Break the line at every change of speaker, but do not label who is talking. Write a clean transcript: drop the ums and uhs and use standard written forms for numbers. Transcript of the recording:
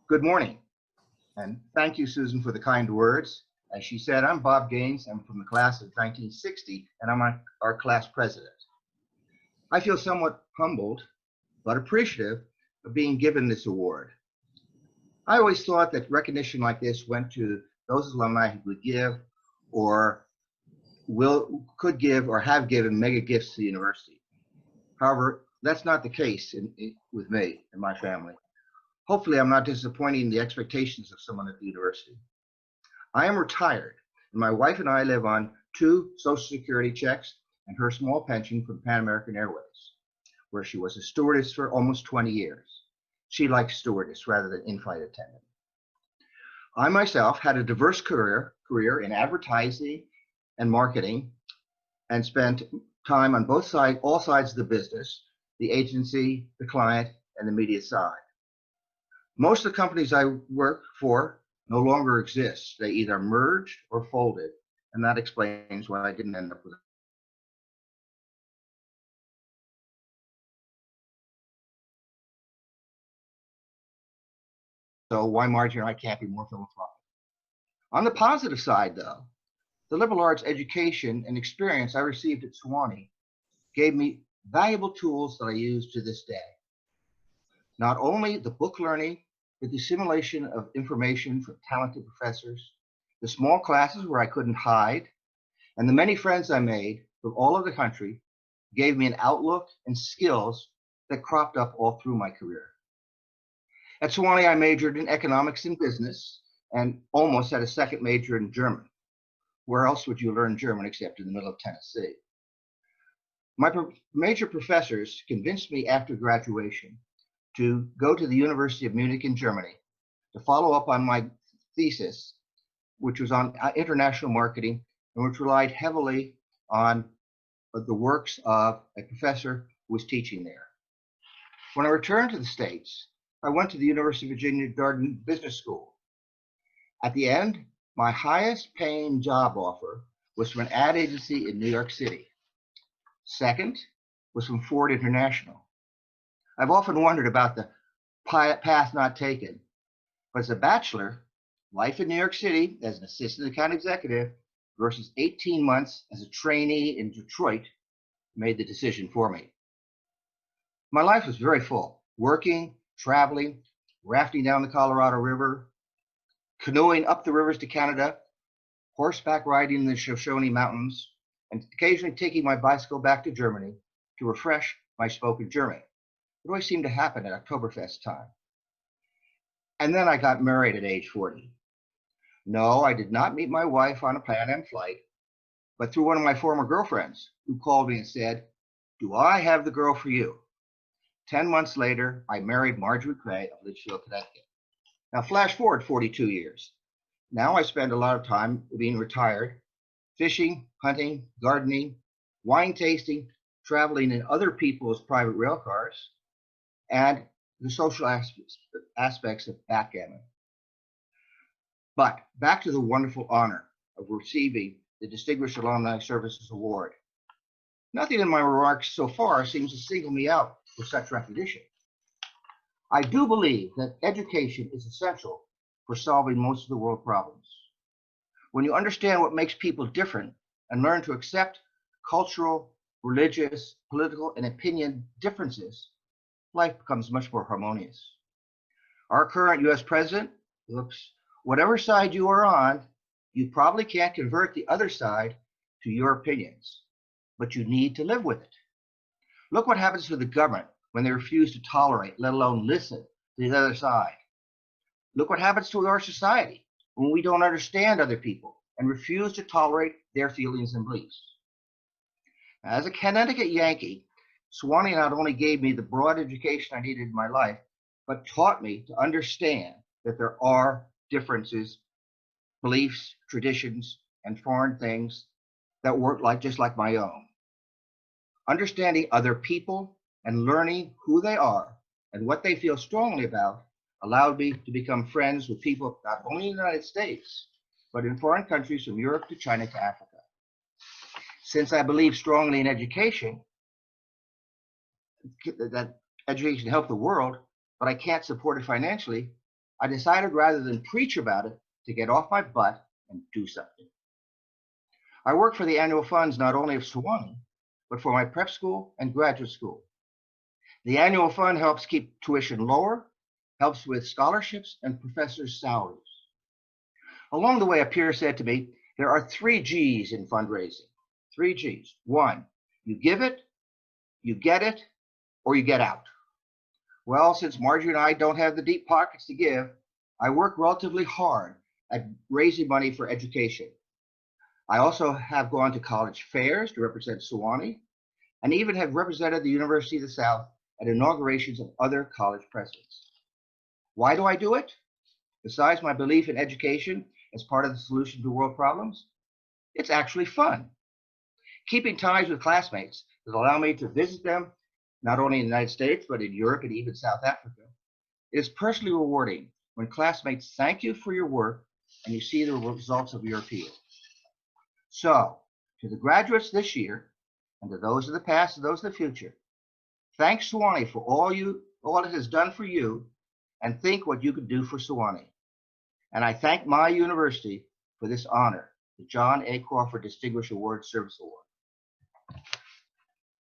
Good morning, and thank you, Susan, for the kind words. As she said, I'm Bob Gaines. I'm from the class of 1960, and I'm our class president. I feel somewhat humbled, but appreciative of being given this award. I always thought that recognition like this went to those alumni who would give or could give or have given mega gifts to the university. However, that's not the case with me and my family. Hopefully, I'm not disappointing the expectations of someone at the university. I am retired, and my wife and I live on 2 Social Security checks and her small pension from Pan American Airways, where she was a stewardess for almost 20 years. She likes stewardess rather than in-flight attendant. I myself had a diverse career in advertising and marketing, and spent time on all sides of the business, the agency, the client, and the media side. Most of the companies I work for no longer exist. They either merged or folded, and that explains why I didn't end up with it. So why Margie and I can't be more philanthropic. On the positive side, though, the liberal arts education and experience I received at Sewanee gave me valuable tools that I use to this day. Not only the book learning, but the assimilation of information from talented professors, the small classes where I couldn't hide, and the many friends I made from all over the country gave me an outlook and skills that cropped up all through my career. At Sewanee, I majored in economics and business and almost had a second major in German. Where else would you learn German except in the middle of Tennessee? My major professors convinced me after graduation to go to the University of Munich in Germany to follow up on my thesis, which was on international marketing and which relied heavily on the works of a professor who was teaching there. When I returned to the States, I went to the University of Virginia Darden Business School. At the end, my highest paying job offer was from an ad agency in New York City. Second was from Ford International. I've often wondered about the path not taken, but as a bachelor, life in New York City as an assistant account executive versus 18 months as a trainee in Detroit made the decision for me. My life was very full, working, traveling, rafting down the Colorado River, canoeing up the rivers to Canada, horseback riding in the Sewanee Mountains, and occasionally taking my bicycle back to Germany to refresh my spoken German. It always seemed to happen at Oktoberfest time. And then I got married at age 40. No, I did not meet my wife on a Pan Am flight, but through one of my former girlfriends who called me and said, "Do I have the girl for you?" 10 months later, I married Marjorie Cray of Litchfield, Connecticut. Now, flash forward 42 years. Now I spend a lot of time being retired, fishing, hunting, gardening, wine tasting, traveling in other people's private rail cars, and the social aspects of backgammon. But back to the wonderful honor of receiving the Distinguished Alumni Services Award. Nothing in my remarks so far seems to single me out for such recognition. I do believe that education is essential for solving most of the world problems. When you understand what makes people different and learn to accept cultural, religious, political, and opinion differences, life becomes much more harmonious. Our current US president, whatever side you are on, you probably can't convert the other side to your opinions, but you need to live with it. Look what happens to the government when they refuse to tolerate, let alone listen to the other side. Look what happens to our society when we don't understand other people and refuse to tolerate their feelings and beliefs. As a Connecticut Yankee, Sewanee not only gave me the broad education I needed in my life, but taught me to understand that there are differences, beliefs, traditions, and foreign things that work just like my own. Understanding other people and learning who they are and what they feel strongly about allowed me to become friends with people not only in the United States, but in foreign countries from Europe to China to Africa. Since I believe strongly in education, that education can help the world, but I can't support it financially, I decided rather than preach about it, to get off my butt and do something. I work for the annual funds not only of Sewanee, but for my prep school and graduate school. The annual fund helps keep tuition lower, helps with scholarships and professors' salaries. Along the way, a peer said to me, there are 3 G's in fundraising. 3 G's. 1, you give it, you get it, or you get out. Well, since Marjorie and I don't have the deep pockets to give, I work relatively hard at raising money for education. I also have gone to college fairs to represent Sewanee, and even have represented the University of the South at inaugurations of other college presidents. Why do I do it? Besides my belief in education as part of the solution to world problems, it's actually fun. Keeping ties with classmates that allow me to visit them, not only in the United States, but in Europe and even South Africa. It is personally rewarding when classmates thank you for your work and you see the results of your appeal. So, to the graduates this year, and to those of the past and those of the future, thanks Sewanee for all it has done for you, and think what you could do for Sewanee. And I thank my university for this honor, the John A. Crawford Distinguished Award Service Award.